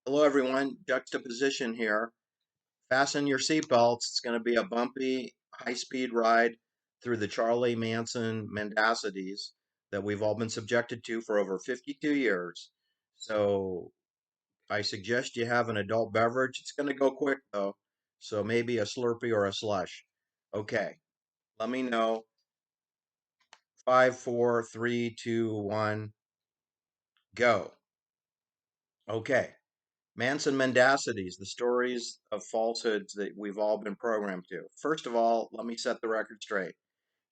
Hello, everyone. Juxtaposition here. Fasten your seatbelts. It's going to be a bumpy, high-speed ride through the Charlie Manson Mendacities that we've all been subjected to for over 52 years. So I suggest you have an adult beverage. It's going to go quick, though. So maybe a Slurpee or a slush. Okay, let me know. 5, 4, 3, 2, 1, go. Okay. Manson Mendacities, the stories of falsehoods that we've all been programmed to. First of all, let me set the record straight.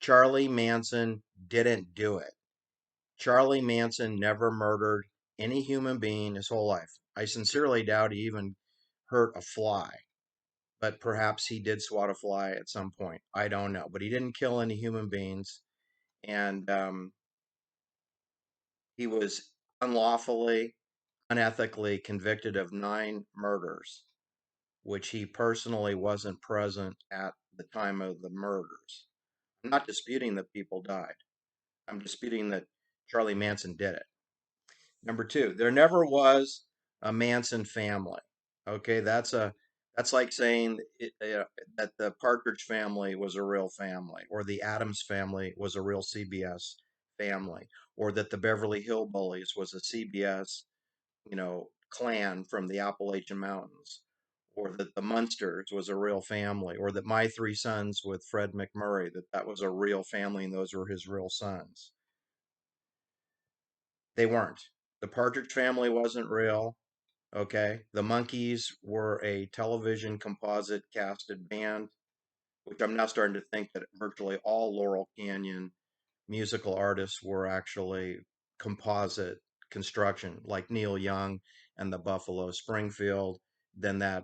Charlie Manson didn't do it. Charlie Manson never murdered any human being his whole life. I sincerely doubt he even hurt a fly, but perhaps he did swat a fly at some point. I don't know. But he didn't kill any human beings, and he was unlawfully, unethically convicted of 9 murders, which he personally wasn't present at the time of the murders. I'm not disputing that people died. I'm disputing that Charlie Manson did it. Number two, there never was a Manson family. Okay, that's like saying that the Partridge family was a real family, or the Addams family was a real CBS family, or that the Beverly Hillbillies was a CBS, clan from the Appalachian Mountains, or that the Munsters was a real family, or that My Three Sons with Fred McMurray, that was a real family and those were his real sons. They weren't. The Partridge family wasn't real. Okay. The Monkees were a television composite casted band, which I'm now starting to think that virtually all Laurel Canyon musical artists were actually composite construction, like Neil Young and the Buffalo Springfield. Then that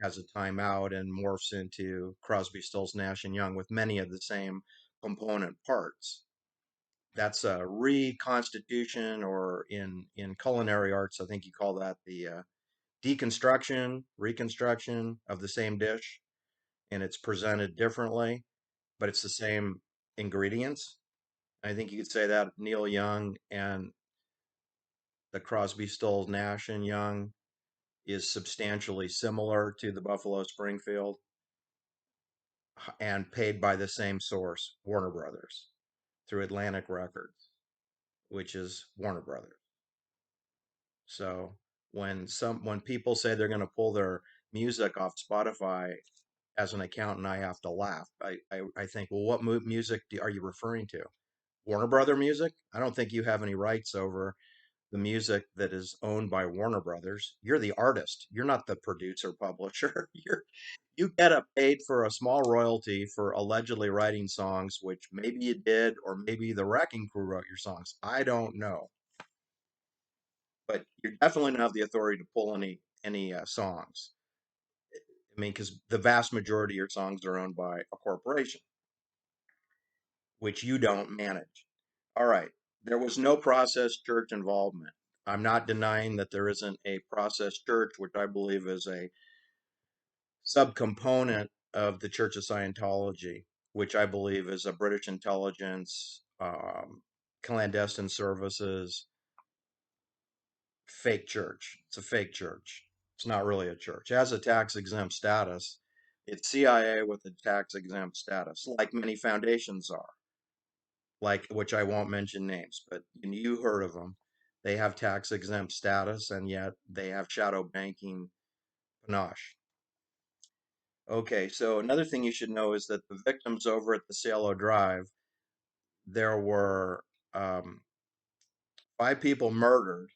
has a timeout and morphs into Crosby, Stills, Nash and Young with many of the same component parts. That's a reconstitution, or in culinary arts, I think you call that the deconstruction, reconstruction of the same dish, and it's presented differently, but it's the same ingredients. I think you could say that Neil Young and the Crosby, Stills, Nash and Young is substantially similar to the Buffalo Springfield and paid by the same source, Warner Brothers, through Atlantic Records, which is Warner Brothers. So when people say they're going to pull their music off Spotify, as an accountant, I have to laugh. I think, well, what music are you referring to? Warner Brother music? I don't think you have any rights over the music that is owned by Warner Brothers. You're the artist. You're not the producer publisher. You get a paid for a small royalty for allegedly writing songs, which maybe you did, or maybe the Wrecking Crew wrote your songs. I don't know, but you definitely don't have the authority to pull any songs. I mean, because the vast majority of your songs are owned by a corporation, which you don't manage. All right. There was no process church involvement. I'm not denying that there isn't a process church, which I believe is a subcomponent of the Church of Scientology, which I believe is a British intelligence, clandestine services, fake church. It's a fake church. It's not really a church. It has a tax exempt status. It's CIA with a tax exempt status, like many foundations are, like, which I won't mention names, but you heard of them. They have tax exempt status, and yet they have shadow banking panache. Okay, so another thing you should know is that the victims over at the Cielo Drive, there were 5 people murdered.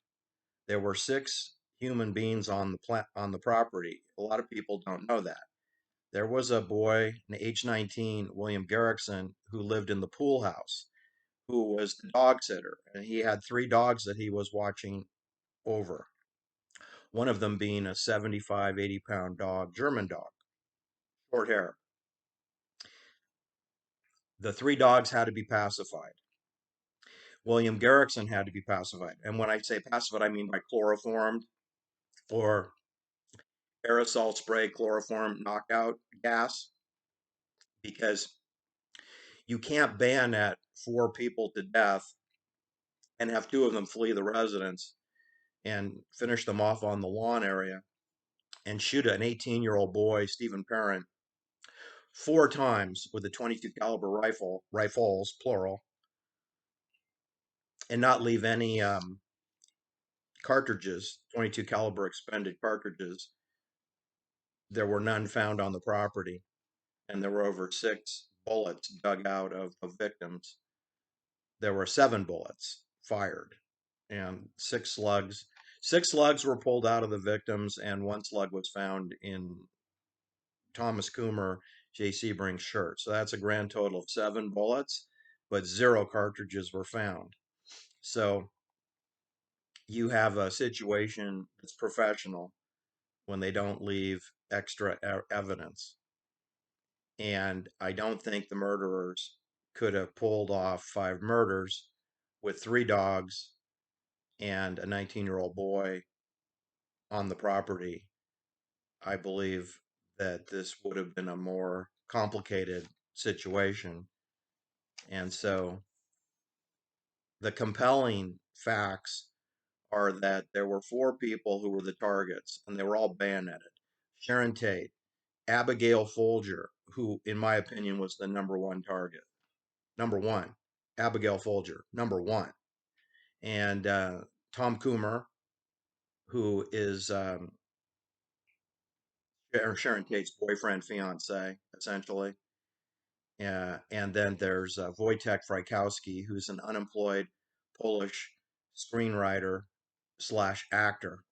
There were 6 human beings on the property. A lot of people don't know that. There was a boy, age 19, William Garrickson, who lived in the pool house, who was the dog sitter, and he had 3 dogs that he was watching over. One of them being a 75, 80-pound dog, German dog, short hair. The 3 dogs had to be pacified. William Garrickson had to be pacified. And when I say pacified, I mean by chloroformed or aerosol spray chloroform knockout gas, because you can't bayonet 4 people to death and have 2 of them flee the residence and finish them off on the lawn area and shoot an 18-year-old boy, Stephen Parent, 4 times with a 22 caliber rifles plural, and not leave any cartridges, 22 caliber expended cartridges. There were none found on the property, and there were over 6 bullets dug out of victims. There were 7 bullets fired, and 6 slugs. 6 slugs were pulled out of the victims, and 1 slug was found in Thomas Coomer, J. Sebring's shirt. So that's a grand total of 7 bullets, but 0 cartridges were found. So you have a situation that's professional when they don't leave extra evidence. And I don't think the murderers could have pulled off 5 murders with 3 dogs and a 19-year-old boy on the property. I believe that this would have been a more complicated situation. And so the compelling facts are that there were 4 people who were the targets, and they were all bayoneted. Sharon Tate, Abigail Folger, who, in my opinion, was the #1 target. #1, Abigail Folger, #1. And Tom Coomer, who is Sharon Tate's boyfriend, fiance, essentially. And then there's Wojtek Frykowski, who's an unemployed Polish screenwriter slash actor.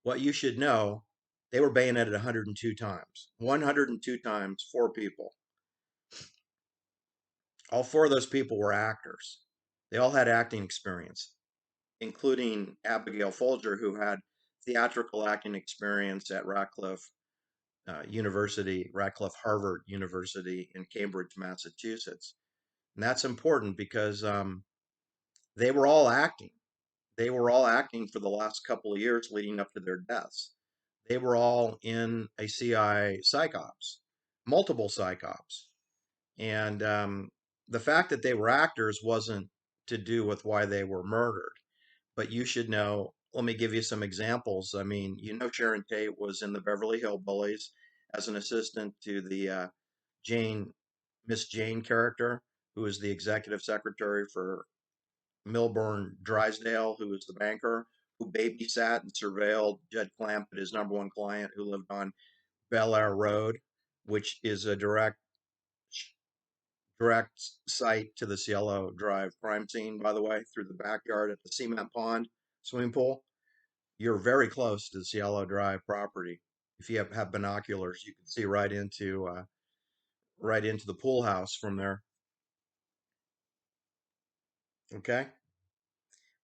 What you should know, they were bayoneted 102 times. 102 times, 4 people. All 4 of those people were actors. They all had acting experience, including Abigail Folger, who had theatrical acting experience at Radcliffe Harvard University in Cambridge, Massachusetts. And that's important because they were all acting. They were all acting for the last couple of years leading up to their deaths. They were all in a CIA psych ops, multiple psych ops. And the fact that they were actors wasn't to do with why they were murdered. But you should know, let me give you some examples. I mean, Sharon Tate was in the Beverly Hillbillies as an assistant to the Miss Jane character, who was the executive secretary for Milburn Drysdale, who was the banker, who babysat and surveilled Judd Clampett, his #1 client, who lived on Bel Air Road, which is a direct site to the Cielo Drive crime scene, by the way, through the backyard at the cement pond swimming pool. You're very close to the Cielo Drive property. If you have binoculars, you can see right into the pool house from there. Okay.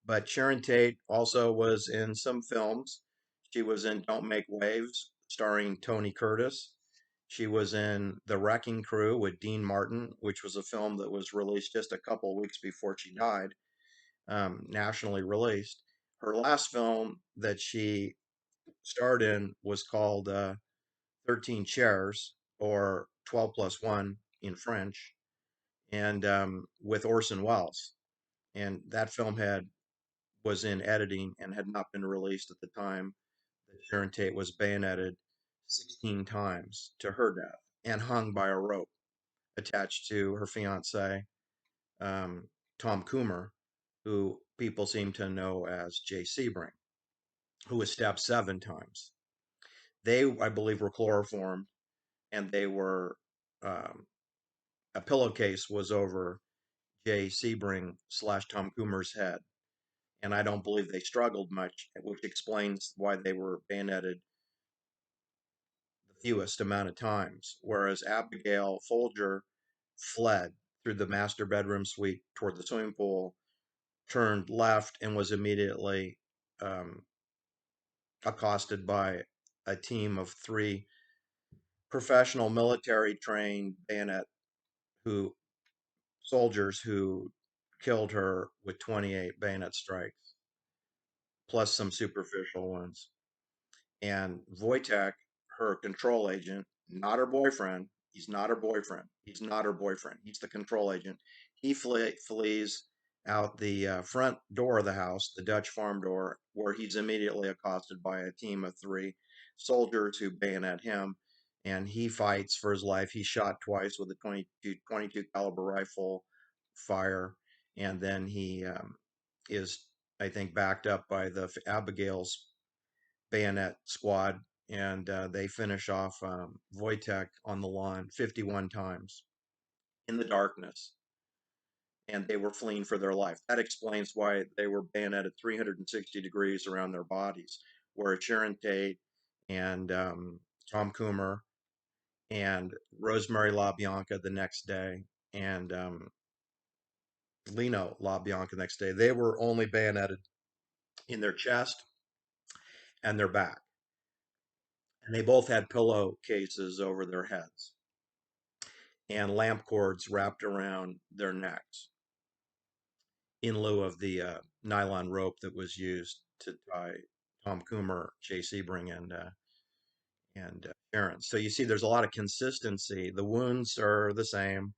But Sharon Tate also was in some films. She was in Don't Make Waves, starring Tony Curtis. She was in The Wrecking Crew with Dean Martin, which was a film that was released just a couple of weeks before she died, nationally released. Her last film that she starred in was called 13 Chairs, or 12 Plus One in French, and with Orson Welles. And that film was in editing and had not been released at the time that Sharon Tate was bayoneted 16 times to her death and hung by a rope attached to her fiance, Tom Coomer, who people seem to know as J. Sebring, who was stabbed 7 times. They, I believe, were chloroformed, and they were a pillowcase was over J. Sebring slash Tom Coomer's head. And I don't believe they struggled much, which explains why they were bayoneted the fewest amount of times. Whereas Abigail Folger fled through the master bedroom suite toward the swimming pool, turned left, and was immediately accosted by a team of 3 professional military trained bayonet who soldiers who killed her with 28 bayonet strikes, plus some superficial ones. And Wojtek, her control agent, not her boyfriend. He's not her boyfriend. He's not her boyfriend. He's the control agent. He flees out the front door of the house, the Dutch farm door, where he's immediately accosted by a team of three soldiers who bayonet him, and he fights for his life. He's shot twice with a 22 caliber rifle fire, and then he is, I think, backed up by the Abigail's bayonet squad, and they finish off Wojtek on the lawn 51 times in the darkness, and they were fleeing for their life. That explains why they were bayoneted 360 degrees around their bodies, where Sharon Tate and Tom Coomer and Rosemary LaBianca the next day, and Lino LaBianca the next day, they were only bayoneted in their chest and their back. And they both had pillowcases over their heads and lamp cords wrapped around their necks in lieu of the nylon rope that was used to tie Tom Coomer, Jay Sebring, and Sharon. So you see, there's a lot of consistency. The wounds are the same.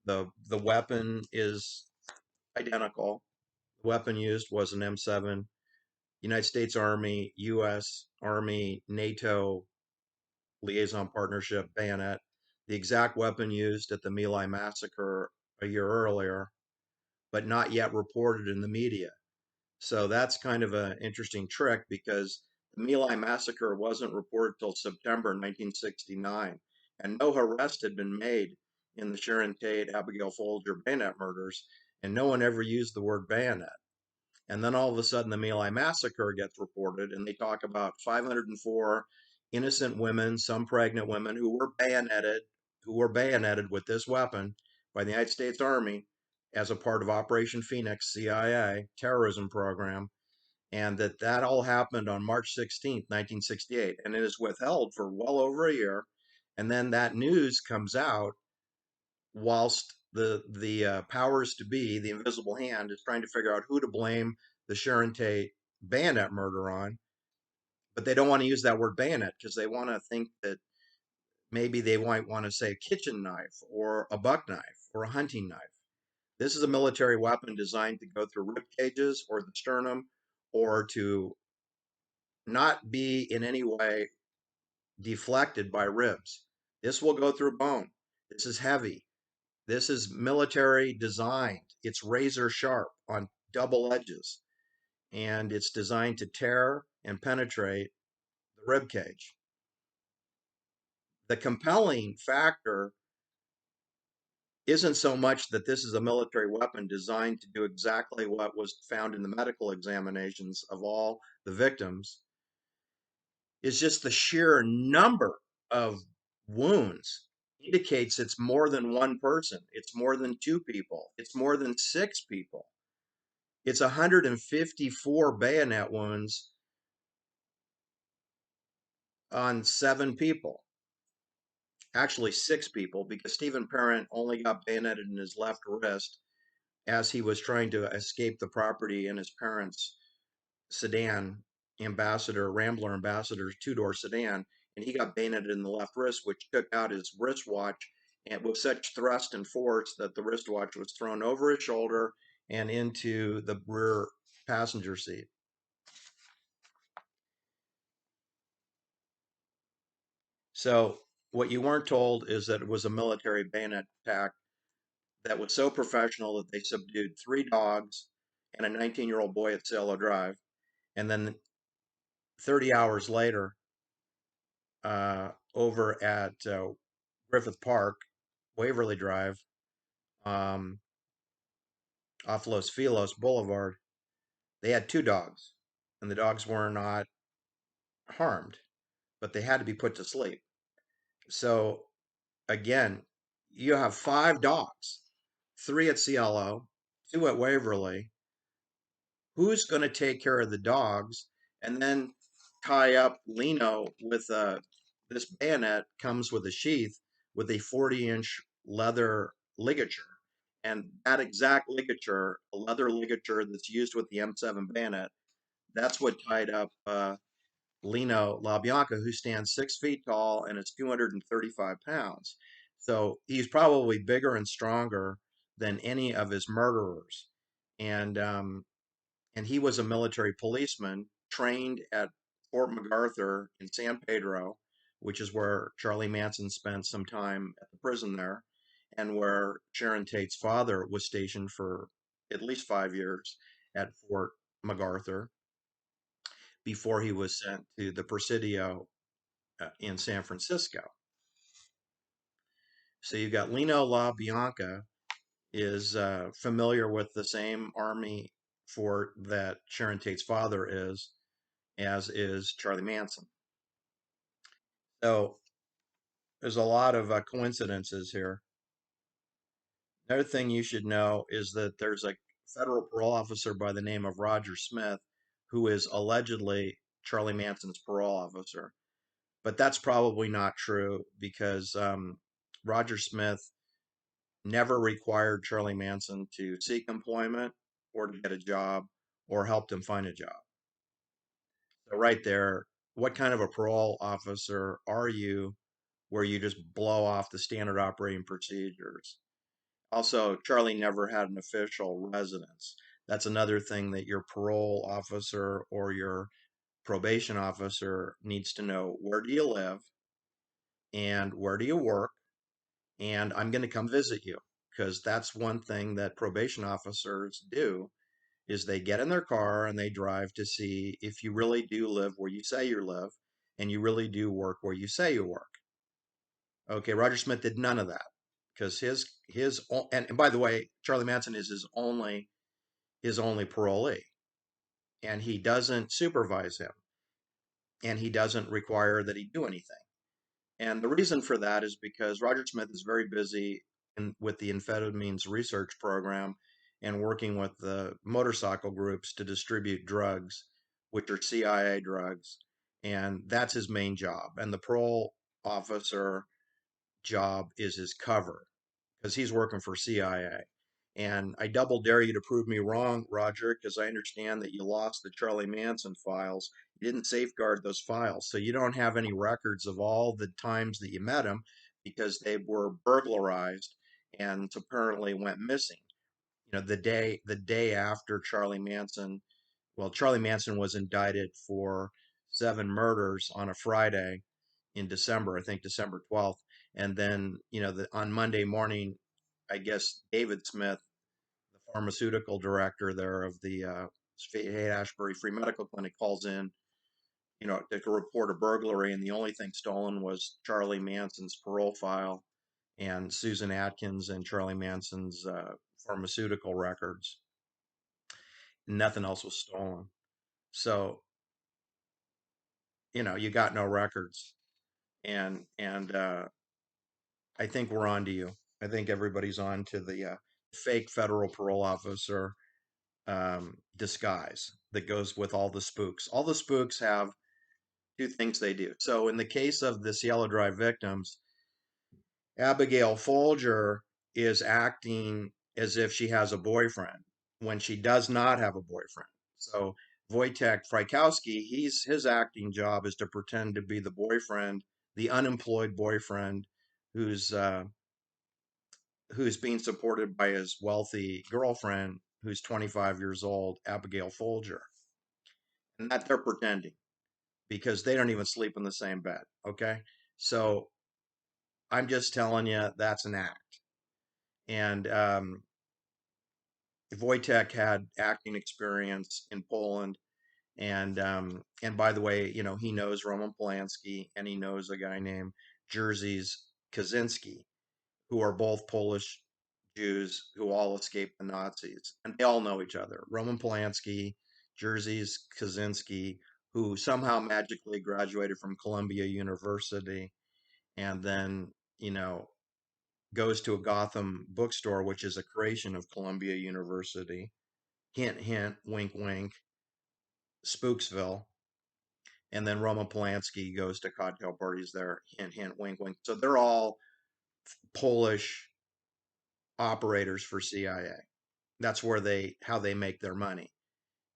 The weapon is identical. The weapon used was an M7, United States Army, U.S. Army, NATO liaison partnership bayonet. The exact weapon used at the My Lai massacre a year earlier, but not yet reported in the media. So that's kind of an interesting trick, because the My Lai massacre wasn't reported till September 1969, and no arrest had been made in the Sharon Tate, Abigail Folger bayonet murders, and no one ever used the word bayonet. And then all of a sudden, the My Lai massacre gets reported, and they talk about 504 innocent women, some pregnant women, who were bayoneted with this weapon by the United States Army as a part of Operation Phoenix, CIA terrorism program, and that all happened on March 16th, 1968, and it is withheld for well over a year. And then that news comes out whilst the powers to be, the invisible hand, is trying to figure out who to blame the Sharon Tate bayonet murder on, but they don't want to use that word bayonet because they want to think that maybe they might want to say a kitchen knife or a buck knife or a hunting knife. This is a military weapon designed to go through rib cages or the sternum, or to not be in any way deflected by ribs. This will go through bone. This is heavy. This is military designed. It's razor sharp on double edges, and it's designed to tear and penetrate the rib cage. The compelling factor isn't so much that this is a military weapon designed to do exactly what was found in the medical examinations of all the victims. It's just the sheer number of wounds indicates it's more than one person. It's more than two people. It's more than six people. It's 154 bayonet wounds on seven people. Actually, six people, because Stephen Parent only got bayoneted in his left wrist as he was trying to escape the property in his parents' sedan, Rambler Ambassador two-door sedan, and he got bayoneted in the left wrist, which took out his wristwatch, and with such thrust and force that the wristwatch was thrown over his shoulder and into the rear passenger seat. So what you weren't told is that it was a military bayonet attack that was so professional that they subdued three dogs and a 19-year-old boy at Cielo Drive. And then 30 hours later, over at Griffith Park, Waverly Drive, um, off Los Feliz Boulevard, they had two dogs, and the dogs were not harmed, but they had to be put to sleep. So again, you have five dogs, three at Cielo, two at Waverly. Who's going to take care of the dogs? And then tie up Lino with this bayonet comes with a sheath with a 40-inch leather ligature. And that exact ligature, a leather ligature that's used with the M7 bayonet, that's what tied up Lino LaBianca, who stands 6 feet tall and is 235 pounds. So he's probably bigger and stronger than any of his murderers. and he was a military policeman trained at Fort MacArthur in San Pedro, which is where Charlie Manson spent some time at the prison there, and where Sharon Tate's father was stationed for at least 5 years at Fort MacArthur before he was sent to the Presidio in San Francisco. So you've got Lino LaBianca is familiar with the same army fort that Sharon Tate's father is, as is Charlie Manson. So there's a lot of coincidences here. Another thing you should know is that there's a federal parole officer by the name of Roger Smith who is allegedly Charlie Manson's parole officer. But that's probably not true because Roger Smith never required Charlie Manson to seek employment or to get a job or helped him find a job. So, right there, what kind of a parole officer are you where you just blow off the standard operating procedures? Also, Charlie never had an official residence. That's another thing that your parole officer or your probation officer needs to know. Where do you live and where do you work? And I'm going to come visit you, because that's one thing that probation officers do is they get in their car and they drive to see if you really do live where you say you live and you really do work where you say you work. Okay, Roger Smith did none of that because and by the way, Charlie Manson is his only parolee, and he doesn't supervise him, and he doesn't require that he do anything. And the reason for that is because Roger Smith is very busy with the amphetamines research program and working with the motorcycle groups to distribute drugs, which are CIA drugs. And that's his main job. And the parole officer job is his cover because he's working for CIA. And I double dare you to prove me wrong, Roger, because I understand that you lost the Charlie Manson files. You didn't safeguard those files. So you don't have any records of all the times that you met him because they were burglarized and apparently went missing. The day after Charlie Manson was indicted for 7 murders on a Friday in December, I think December 12th. And then, on Monday morning, I guess David Smith, the pharmaceutical director there of the Haight-Ashbury Free Medical Clinic, calls in, to report a burglary, and the only thing stolen was Charlie Manson's parole file and Susan Atkins and Charlie Manson's pharmaceutical records. Nothing else was stolen. So, you got no records, and I think we're on to you. I think everybody's on to the fake federal parole officer disguise that goes with all the spooks. All the spooks have two things they do. So, in the case of the Cielo Drive victims, Abigail Folger is acting as if she has a boyfriend when she does not have a boyfriend. So, Wojtek Frykowski, his acting job is to pretend to be the boyfriend, the unemployed boyfriend who's being supported by his wealthy girlfriend who's 25 years old, Abigail Folger. And that they're pretending because they don't even sleep in the same bed. Okay. So I'm just telling you that's an act. And Wojtek had acting experience in Poland. And by the way, he knows Roman Polanski and he knows a guy named Jerzy Kaczynski, who are both Polish Jews who all escaped the Nazis, and they all know each other. Roman Polanski, Jerzy Kaczynski, who somehow magically graduated from Columbia University, and then goes to a Gotham bookstore, which is a creation of Columbia University. Hint, hint, wink, wink, Spooksville. And then Roman Polanski goes to cocktail parties there. Hint, hint, wink, wink. So they're all Polish operators for CIA. That's how they make their money.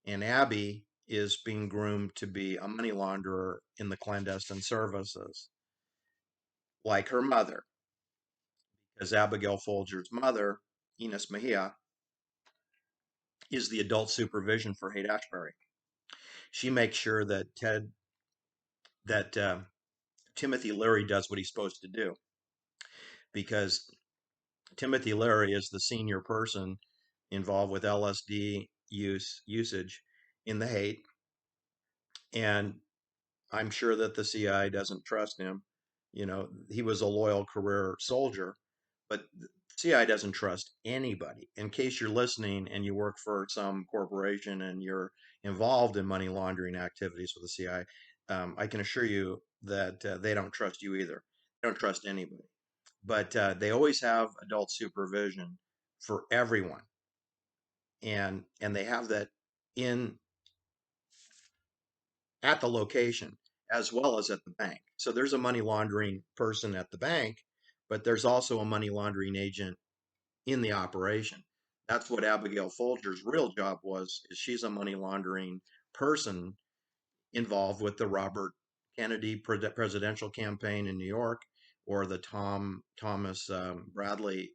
And Abby is being groomed to be a money launderer in the clandestine services, like her mother, because Abigail Folger's mother, Ines Mejia, is the adult supervision for Haight-Ashbury. She makes sure that that Timothy Leary does what he's supposed to do, because Timothy Leary is the senior person involved with LSD usage in the Haight, and I'm sure that the CIA doesn't trust him. You know, he was a loyal career soldier, but the CIA doesn't trust anybody. In case you're listening and you work for some corporation and you're involved in money laundering activities with the CIA, I can assure you that they don't trust you either. They don't trust anybody. But they always have adult supervision for everyone, and they have that in at the location as well as at the bank. So there's a money laundering person at the bank, but there's also a money laundering agent in the operation. That's what Abigail Folger's real job was, is she's a money laundering person involved with the Robert Kennedy presidential campaign in New York, or the Thomas Bradley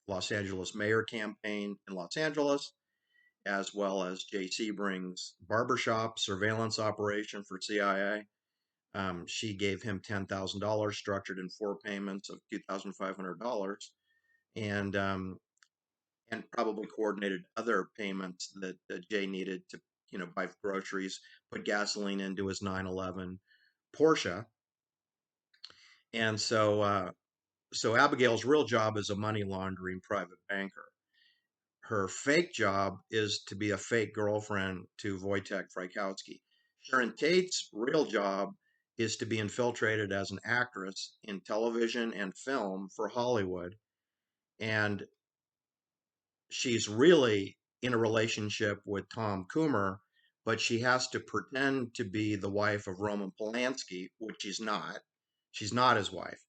Los Angeles mayor campaign in Los Angeles, as well as Jay Sebring's barbershop surveillance operation for CIA. She gave him $10,000 structured in 4 payments of $2,500, and probably coordinated other payments that Jay needed to, buy groceries, put gasoline into his 911 Porsche. And so Abigail's real job is a money laundering private banker. Her fake job is to be a fake girlfriend to Wojtek Frykowski. Sharon Tate's real job is to be infiltrated as an actress in television and film for Hollywood. And she's really in a relationship with Tom Coomer, but she has to pretend to be the wife of Roman Polanski, which she's not. She's not his wife.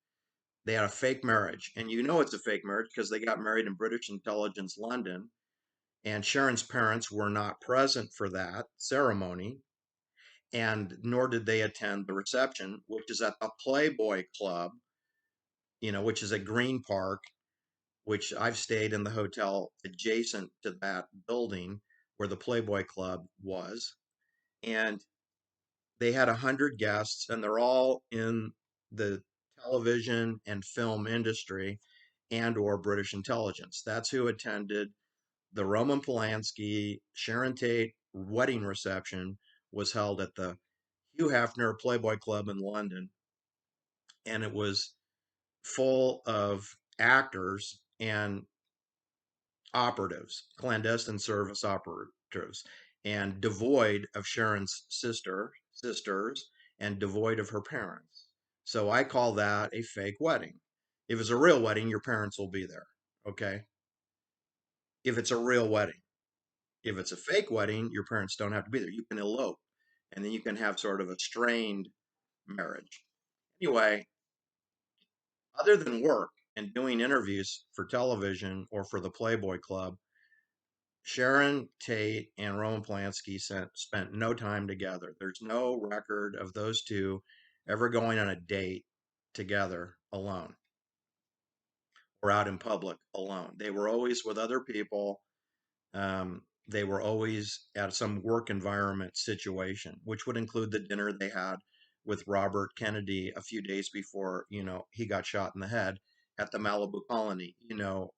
They had a fake marriage. And you know it's a fake marriage because they got married in British intelligence London. And Sharon's parents were not present for that ceremony, and nor did they attend the reception, which is at the Playboy Club, which is at Green Park, which I've stayed in the hotel adjacent to that building where the Playboy Club was. And they had 100 guests, and they're all in the television and film industry and or British intelligence. That's who attended the Roman Polanski, Sharon Tate wedding reception. Was held at the Hugh Hefner Playboy Club in London, and it was full of actors and operatives, clandestine service operatives, and devoid of Sharon's sisters, and devoid of her parents. So I call that a fake wedding. If it's a real wedding, your parents will be there. Okay. If it's a real wedding. If it's a fake wedding, your parents don't have to be there. You can elope, and then you can have sort of a strained marriage. Anyway, other than work and doing interviews for television or for the Playboy Club, Sharon Tate and Roman Polanski spent no time together. There's no record of those two ever going on a date together alone or out in public alone. They were always with other people. They were always at some work environment situation, which would include the dinner they had with Robert Kennedy a few days before, he got shot in the head at the Malibu colony,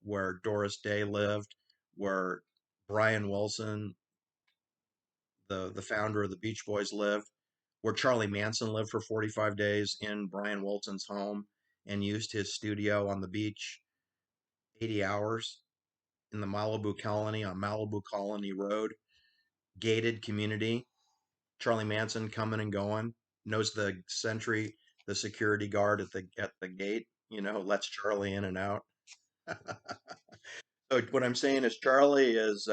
where Doris Day lived, where Brian Wilson, the founder of the Beach Boys, lived, where Charlie Manson lived for 45 days in Brian Wilson's home and used his studio on the beach 80 hours in the Malibu colony on Malibu Colony Road, gated community. Charlie Manson coming and going, knows the sentry, the security guard at the gate, lets Charlie in and out. So what I'm saying is Charlie is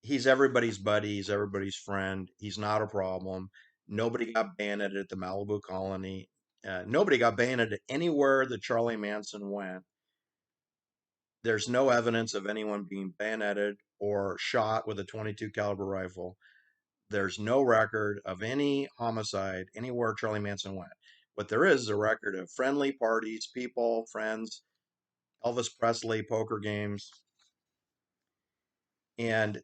he's everybody's buddy, he's everybody's friend. He's not a problem. Nobody got bayoneted at the Malibu colony. Nobody got bayoneted anywhere that Charlie Manson went. There's no evidence of anyone being bayoneted or shot with a 22 caliber rifle. There's no record of any homicide anywhere Charlie Manson went. What there is a record of friendly parties, people, friends, Elvis Presley, poker games. And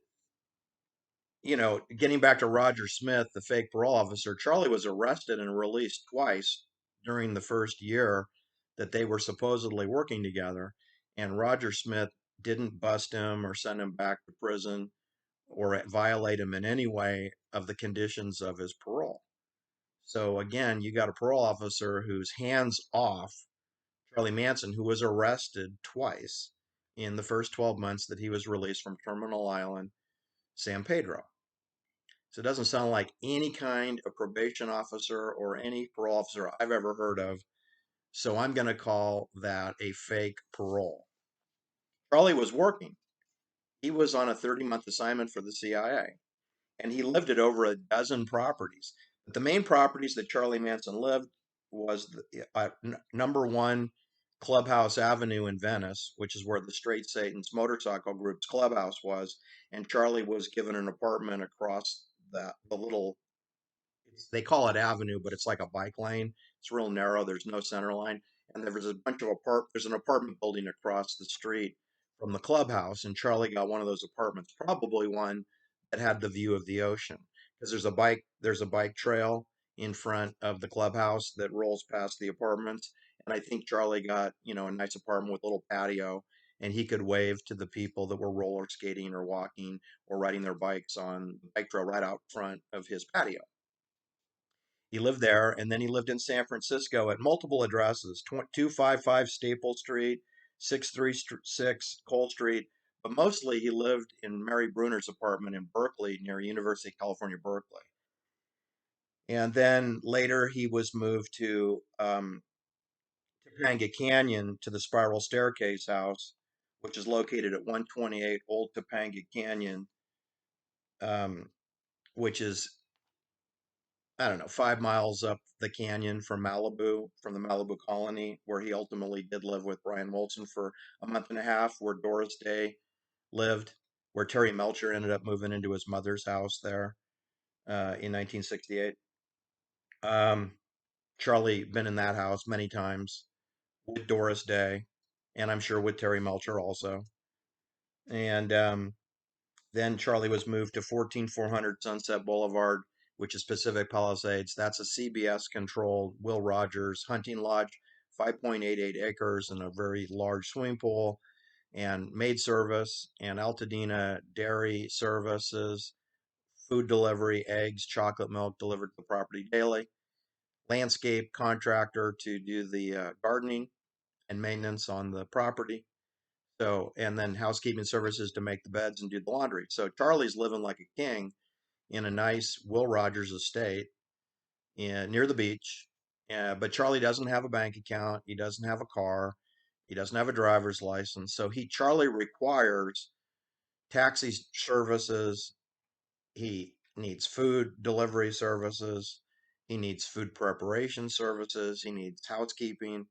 getting back to Roger Smith, the fake parole officer, Charlie was arrested and released twice during the first year that they were supposedly working together. And Roger Smith didn't bust him or send him back to prison or violate him in any way of the conditions of his parole. So again, you got a parole officer who's hands off Charlie Manson, who was arrested twice in the first 12 months that he was released from Terminal Island, San Pedro. So it doesn't sound like any kind of probation officer or any parole officer I've ever heard of. So I'm going to call that a fake parole. Charlie was working. He was on a 30-month assignment for the CIA, and he lived at over a dozen properties. But the main properties that Charlie Manson lived was number one, Clubhouse Avenue in Venice, which is where the Straight Satan's motorcycle group's clubhouse was. And Charlie was given an apartment across the little, they call it avenue, but it's like a bike lane. It's real narrow. There's no center line. And there's an apartment building across the street from the clubhouse. And Charlie got one of those apartments, probably one that had the view of the ocean. Because there's a bike trail in front of the clubhouse that rolls past the apartments. And I think Charlie got, a nice apartment with a little patio, and he could wave to the people that were roller skating or walking or riding their bikes on the bike trail right out front of his patio. He lived there, and then he lived in San Francisco at multiple addresses: 255 Staple Street, 636 Cole Street. But mostly he lived in Mary Bruner's apartment in Berkeley, near University of California, Berkeley. And then later he was moved to Topanga Canyon, to the Spiral Staircase House, which is located at 128 Old Topanga Canyon, which is, I don't know, 5 miles up the canyon from Malibu, from the Malibu colony, where he ultimately did live with Brian Wilson for a month and a half, where Doris Day lived, where Terry Melcher ended up moving into his mother's house there in 1968. Um, Charlie been in that house many times with Doris Day, and I'm sure with Terry Melcher also. And then Charlie was moved to 14400 Sunset Boulevard, which is Pacific Palisades. That's a CBS controlled Will Rogers hunting lodge, 5.88 acres and a very large swimming pool, and maid service and Altadena dairy services, food delivery, eggs, chocolate milk delivered to the property daily, landscape contractor to do the gardening and maintenance on the property. So, and then housekeeping services to make the beds and do the laundry. So Charlie's living like a king in a nice Will Rogers estate near the beach. But Charlie doesn't have a bank account. He doesn't have a car. He doesn't have a driver's license. So Charlie requires taxi services. He needs food delivery services. He needs food preparation services. He needs housekeeping,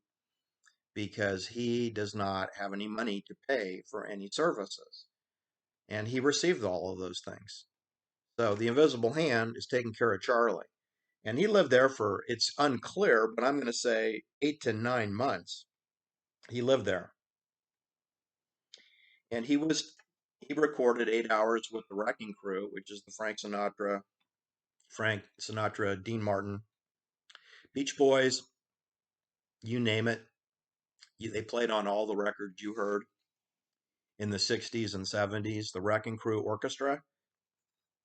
because he does not have any money to pay for any services. And he received all of those things. So the invisible hand is taking care of Charlie. And he lived there for, it's unclear, but I'm going to say 8 to 9 months. He lived there. And he recorded 8 hours with the Wrecking Crew, which is the Frank Sinatra, Dean Martin, Beach Boys, you name it. They played on all the records you heard in the 60s and 70s, the Wrecking Crew Orchestra.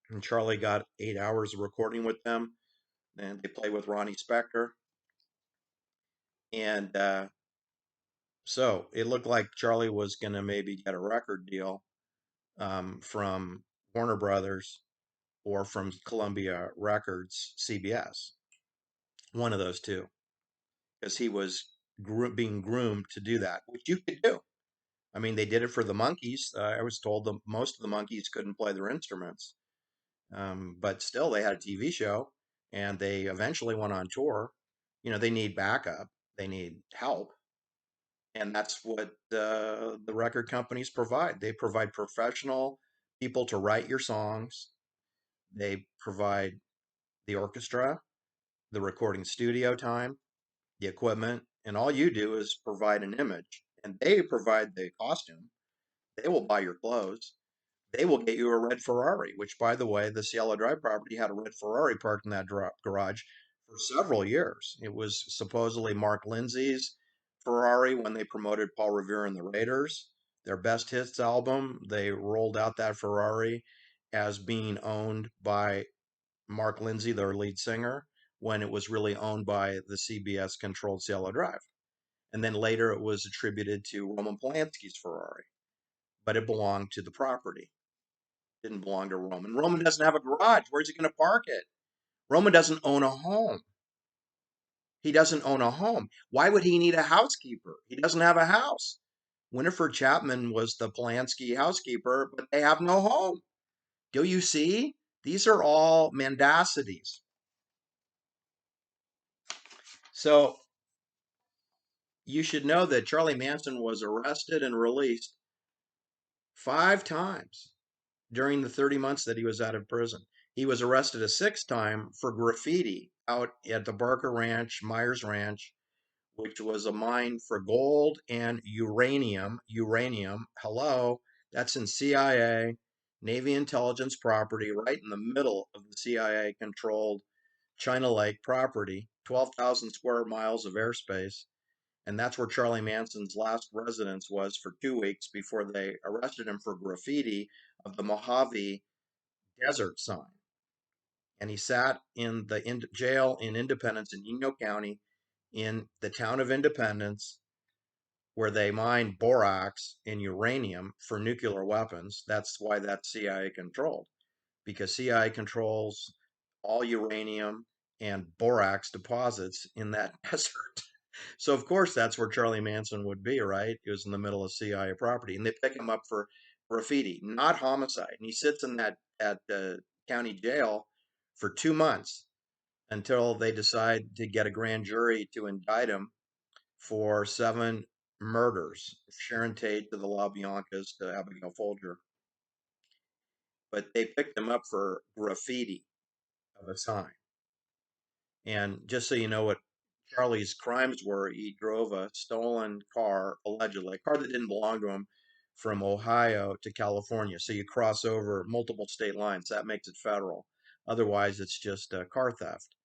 And Charlie got 8 hours of recording with them. And they played with Ronnie Spector. And so it looked like Charlie was going to maybe get a record deal from Warner Brothers or from Columbia Records, CBS, one of those two, because he was being groomed to do that, which you could do. I mean, they did it for the Monkees. I was told that most of the Monkees couldn't play their instruments, but still they had a TV show, and they eventually went on tour. They need backup, they need help, and that's what the record companies provide. They provide professional people to write your songs. They provide the orchestra, the recording studio time, the equipment, and all you do is provide an image. And they provide the costume. They will buy your clothes, they will get you a red Ferrari, which, by the way, the Cielo Drive property had a red Ferrari parked in that garage for several years. It was supposedly Mark Lindsay's Ferrari when they promoted Paul Revere and the Raiders. Their best hits album, they rolled out that Ferrari as being owned by Mark Lindsay, their lead singer, when it was really owned by the CBS controlled Cielo Drive. And then later it was attributed to Roman Polanski's Ferrari, but it belonged to the property. Didn't belong to Roman. Roman doesn't have a garage. Where's he going to park it? Roman doesn't own a home. He doesn't own a home. Why would he need a housekeeper? He doesn't have a house. Winifred Chapman was the Polanski housekeeper, but they have no home. Do you see? These are all mendacities. So you should know that Charlie Manson was arrested and released 5 times during the 30 months that he was out of prison. He was arrested a 6th time for graffiti out at the Barker Ranch, Myers Ranch, which was a mine for gold and uranium. Uranium, hello, that's in CIA, Navy intelligence property, right in the middle of the CIA controlled China Lake property, 12,000 square miles of airspace. And that's where Charlie Manson's last residence was for 2 weeks before they arrested him for graffiti of the Mojave Desert sign. And he sat in the jail in Independence in Eno County in the town of Independence, where they mine borax and uranium for nuclear weapons. That's why that's CIA controlled, because CIA controls all uranium and borax deposits in that desert. So of course that's where Charlie Manson would be, right? He was in the middle of CIA property, and they pick him up for graffiti, not homicide, and he sits in that at the county jail for 2 months until they decide to get a grand jury to indict him for 7 murders, Sharon Tate to the LaBiancas to Abigail Folger. But they picked him up for graffiti of a sign. And just so you know what Charlie's crimes were, he drove a stolen car, allegedly, a car that didn't belong to him, from Ohio to California. So you cross over multiple state lines. That makes it federal. Otherwise, it's just car theft.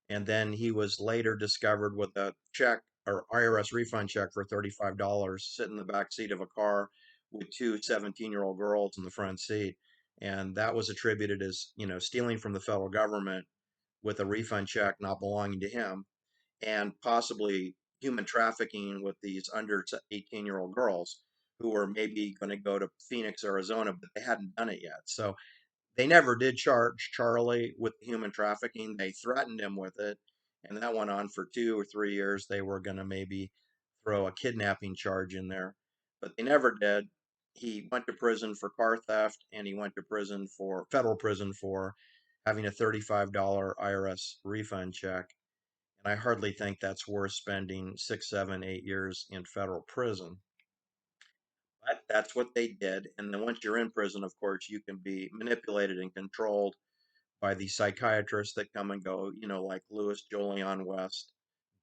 And then he was later discovered with a check or IRS refund check for $35 sitting in the back seat of a car with two 17-year-old girls in the front seat. And that was attributed as, stealing from the federal government with a refund check not belonging to him, and possibly human trafficking with these under 18-year-old girls who were maybe going to go to Phoenix, Arizona, but they hadn't done it yet. So they never did charge Charlie with human trafficking. They threatened him with it, and that went on for 2 or 3 years. They were going to maybe throw a kidnapping charge in there, but they never did. He went to prison for car theft, and he went to prison for federal prison for having a $35 IRS refund check. And I hardly think that's worth spending 6, 7, 8 years in federal prison. But that's what they did. And then once you're in prison, of course, you can be manipulated and controlled by the psychiatrists that come and go, like Louis Jolyon West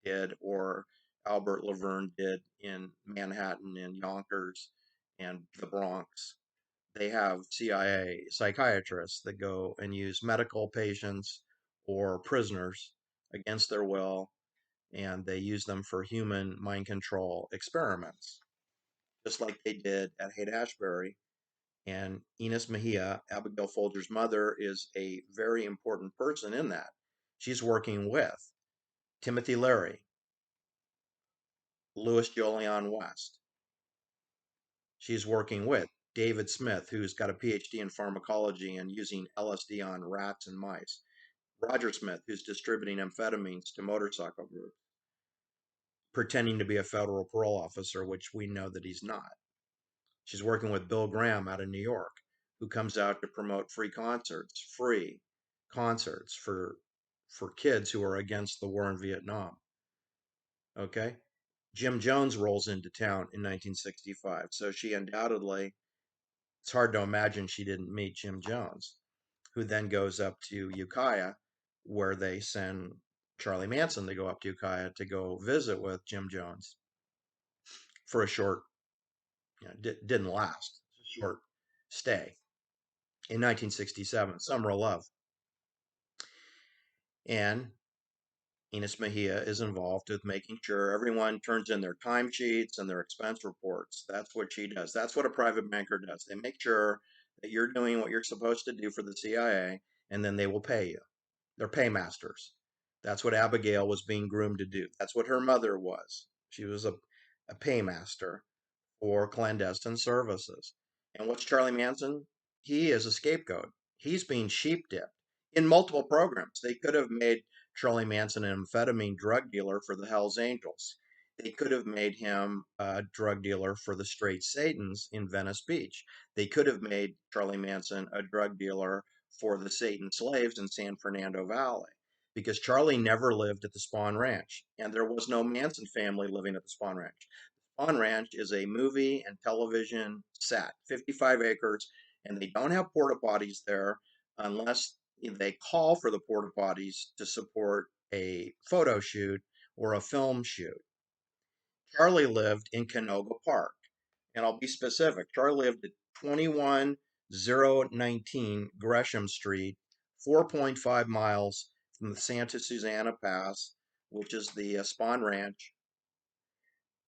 did, or Albert Laverne did in Manhattan and Yonkers and the Bronx. They have CIA psychiatrists that go and use medical patients or prisoners against their will, and they use them for human mind control experiments, just like they did at Haight-Ashbury. And Ines Mejia, Abigail Folger's mother, is a very important person in that. She's working with Timothy Leary, Louis Jolyon West. She's working with David Smith, who's got a PhD in pharmacology and using LSD on rats and mice. Roger Smith, who's distributing amphetamines to motorcycle groups, pretending to be a federal parole officer, which we know that he's not. She's working with Bill Graham out of New York, who comes out to promote free concerts for kids who are against the war in Vietnam. Okay? Jim Jones rolls into town in 1965. So she undoubtedly, it's hard to imagine she didn't meet Jim Jones, who then goes up to Ukiah, where they send Charlie Manson to go up to Ukiah to go visit with Jim Jones for a short, didn't last, short stay. in 1967, Summer of Love. And Ines Mejia is involved with making sure everyone turns in their timesheets and their expense reports. That's what she does. That's what a private banker does. They make sure that you're doing what you're supposed to do for the CIA, and then they will pay you. They're paymasters. That's what Abigail was being groomed to do. That's what her mother was. She was a paymaster for clandestine services. And what's Charlie Manson? He is a scapegoat. He's being sheep dipped in multiple programs. They could have made Charlie Manson an amphetamine drug dealer for the Hells Angels. They could have made him a drug dealer for the Straight Satans in Venice Beach. They could have made Charlie Manson a drug dealer for the Satan slaves in San Fernando Valley because Charlie never lived at the Spahn Ranch, and there was no Manson family living at the Spahn Ranch. Spahn Ranch is a movie and television set, 55 acres, and they don't have porta potties there unless they call for the porta potties to support a photo shoot or a film shoot. Charlie lived in Canoga Park, and I'll be specific. Charlie lived at 21019 Gresham Street, 4.5 miles from the Santa Susana Pass, which is the Spahn Ranch,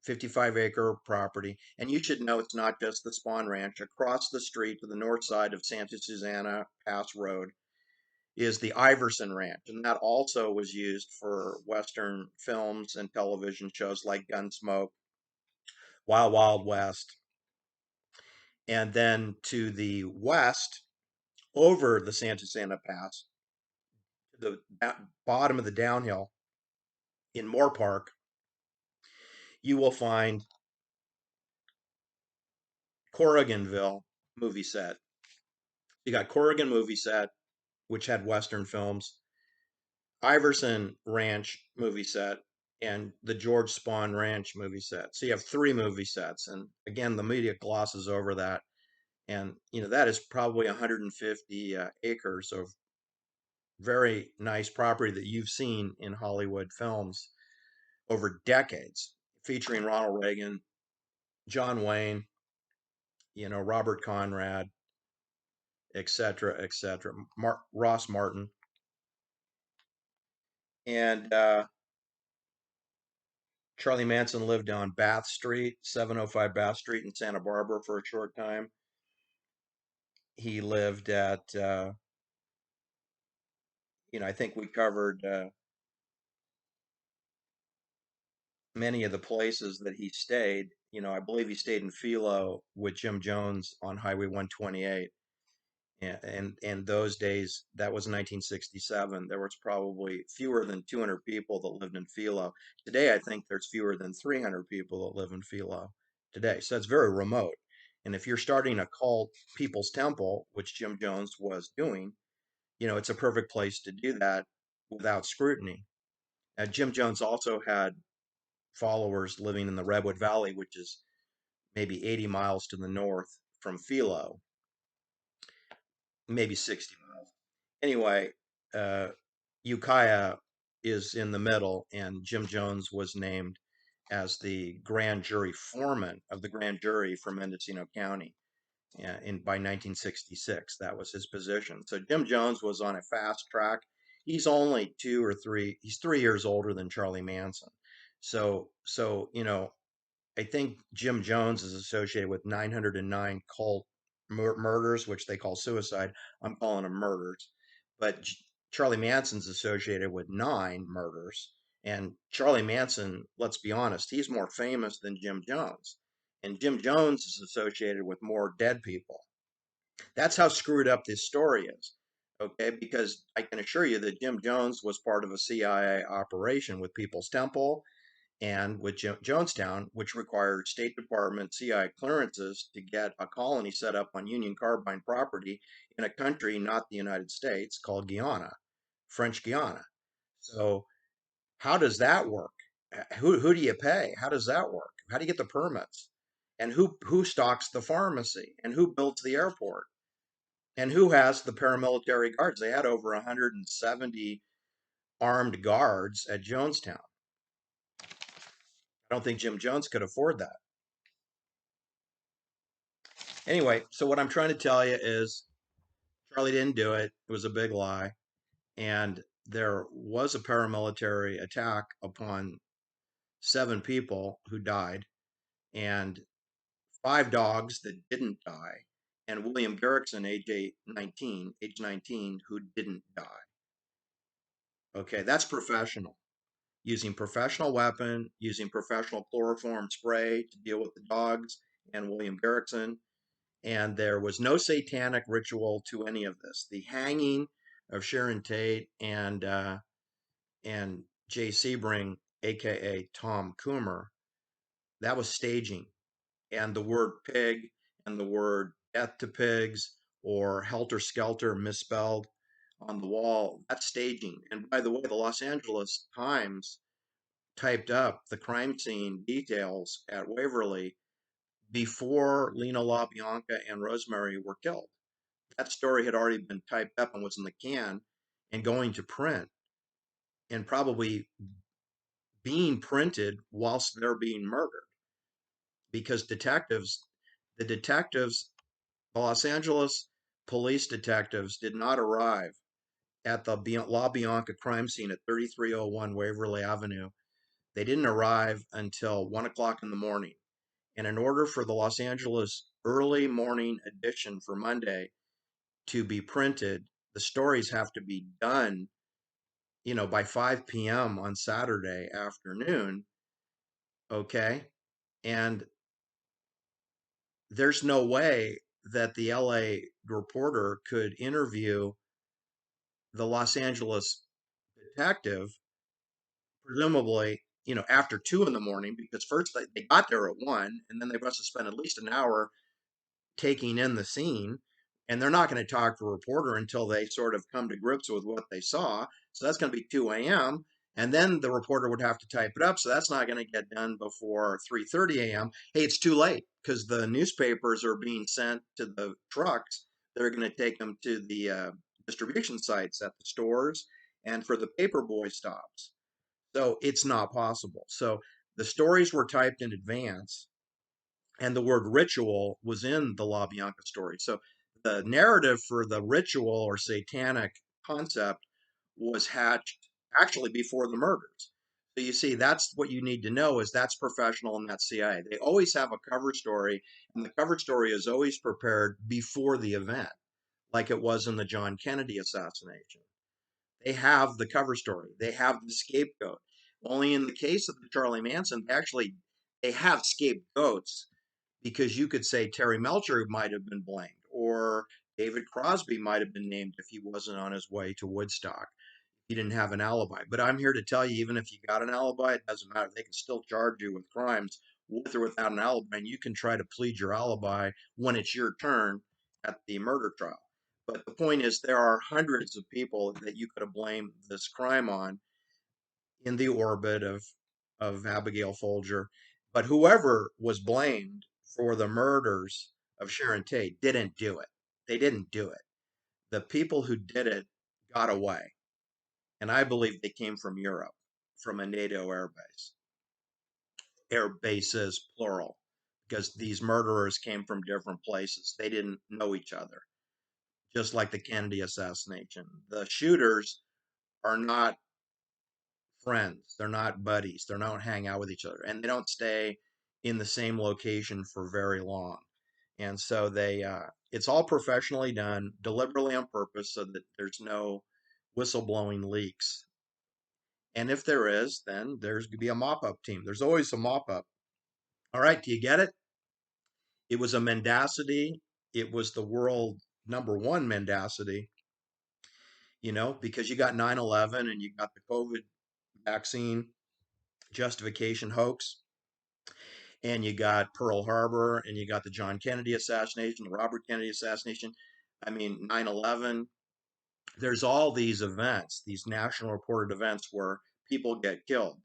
55-acre property. And you should know it's not just the Spahn Ranch. Across the street to the north side of Santa Susana Pass Road is the Iverson Ranch. And that also was used for Western films and television shows like Gunsmoke, Wild Wild West. And then to the west, over the Santa Susana Pass, the bottom of the downhill in Moore Park, you will find Corriganville movie set. You got Corrigan movie set, which had Western films, Iverson Ranch movie set, and the George Spahn Ranch movie set. So you have three movie sets. And again, the media glosses over that. And, that is probably 150 acres of very nice property that you've seen in Hollywood films over decades, featuring Ronald Reagan, John Wayne, Robert Conrad, et cetera, Ross Martin. And Charlie Manson lived on Bath Street, 705 Bath Street in Santa Barbara for a short time. He lived at, I think we covered many of the places that he stayed. I believe he stayed in Philo with Jim Jones on Highway 128. And those days, that was 1967. There was probably fewer than 200 people that lived in Philo. Today, I think there's fewer than 300 people that live in Philo today. So it's very remote. And if you're starting a cult, People's Temple, which Jim Jones was doing, it's a perfect place to do that without scrutiny. Jim Jones also had followers living in the Redwood Valley, which is maybe 80 miles to the north from Philo, maybe 60 miles. Anyway, Ukiah is in the middle, and Jim Jones was named as the grand jury foreman of the grand jury for Mendocino County by 1966. That was his position. So Jim Jones was on a fast track. He's only he's 3 years older than Charlie Manson. So I think Jim Jones is associated with 909 cult murders, which they call suicide. I'm calling them murders. But Charlie Manson's associated with 9 murders. And Charlie Manson, let's be honest, he's more famous than Jim Jones. And Jim Jones is associated with more dead people. That's how screwed up this story is. Okay, because I can assure you that Jim Jones was part of a CIA operation with People's Temple and with Jonestown, which required State Department CIA clearances to get a colony set up on Union Carbine property in a country not the United States called Guyana, French Guiana. So how does that work? Who do you pay? How does that work? How do you get the permits? And who stocks the pharmacy? And who builds the airport? And who has the paramilitary guards? They had over 170 armed guards at Jonestown. I don't think Jim Jones could afford that. Anyway, so what I'm trying to tell you is Charlie didn't do it. It was a big lie. And there was a paramilitary attack upon 7 people who died and 5 dogs that didn't die, and William Garrickson, age 19, who didn't die. Okay, that's professional. Using professional weapon, using professional chloroform spray to deal with the dogs and William Garrickson. And there was no satanic ritual to any of this. The hanging of Sharon Tate and Jay Sebring, aka Tom Coomer, that was staging. And the word pig and the word death to pigs or helter skelter misspelled on the wall, that's staging. And by the way, the Los Angeles Times typed up the crime scene details at Waverly before Lena LaBianca and Rosemary were killed. That story had already been typed up and was in the can and going to print and probably being printed whilst they're being murdered because the detectives, the Los Angeles police detectives did not arrive at the La Bianca crime scene at 3301 Waverly Avenue. They didn't arrive until 1 o'clock in the morning. And in order for the Los Angeles early morning edition for Monday to be printed, the stories have to be done, by 5 p.m. on Saturday afternoon. Okay. And there's no way that the LA reporter could interview the Los Angeles detective, presumably, after 2 in the morning, because first they got there at 1, and then they must have spent at least an hour taking in the scene. And they're not going to talk to a reporter until they sort of come to grips with what they saw. So that's going to be 2 a.m. And then the reporter would have to type it up. So that's not going to get done before 3:30 a.m. Hey, it's too late because the newspapers are being sent to the trucks. They're going to take them to the distribution sites at the stores and for the paperboy stops. So it's not possible. So the stories were typed in advance and the word ritual was in the La Bianca story. So the narrative for the ritual or satanic concept was hatched actually before the murders. So you see, that's what you need to know is that's professional and that's CIA. They always have a cover story, and the cover story is always prepared before the event, like it was in the John Kennedy assassination. They have the cover story. They have the scapegoat. Only in the case of the Charlie Manson, they have scapegoats because you could say Terry Melcher might have been blamed, or David Crosby might have been named if he wasn't on his way to Woodstock. He didn't have an alibi. But I'm here to tell you, even if you got an alibi, it doesn't matter. They can still charge you with crimes with or without an alibi, and you can try to plead your alibi when it's your turn at the murder trial. But the point is, there are hundreds of people that you could have blamed this crime on in the orbit of Abigail Folger. But whoever was blamed for the murders of Sharon Tate didn't do it. They didn't do it. The people who did it got away. And I believe they came from Europe, from a NATO air base. Air bases, plural, because these murderers came from different places. They didn't know each other, just like the Kennedy assassination. The shooters are not friends. They're not buddies. They don't hang out with each other, and they don't stay in the same location for very long. And so it's all professionally done, deliberately on purpose, so that there's no whistleblowing leaks. And if there is, then there's going to be a mop-up team. There's always a mop-up. All right, do you get it? It was a mendacity. It was the world #1 mendacity, because you got 9/11 and you got the COVID vaccine justification hoax, and you got Pearl Harbor, and you got the John Kennedy assassination, the Robert Kennedy assassination. I mean, 9/11. There's all these events, these national reported events where people get killed.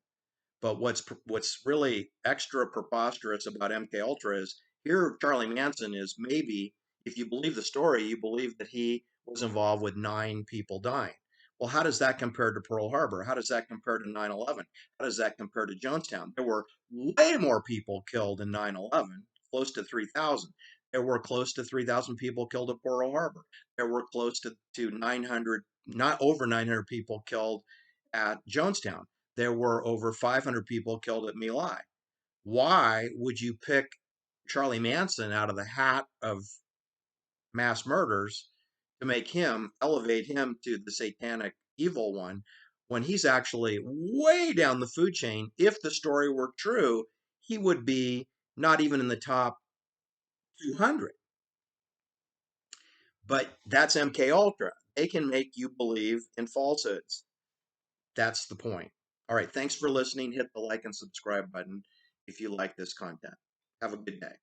But what's really extra preposterous about MK Ultra is here Charlie Manson is maybe, if you believe the story, you believe that he was involved with 9 people dying. Well, how does that compare to Pearl Harbor? How does that compare to 9/11? How does that compare to Jonestown? There were way more people killed in 9/11, close to 3,000. There were close to 3,000 people killed at Pearl Harbor. There were close to 900, not over 900 people killed at Jonestown. There were over 500 people killed at My Lai. Why would you pick Charlie Manson out of the hat of mass murders to make him, elevate him to the satanic evil one, when he's actually way down the food chain? If the story were true, he would be not even in the top 200. But that's MK Ultra. They can make you believe in falsehoods. That's the point. All right, thanks for listening. Hit the like and subscribe button if you like this content. Have a good day.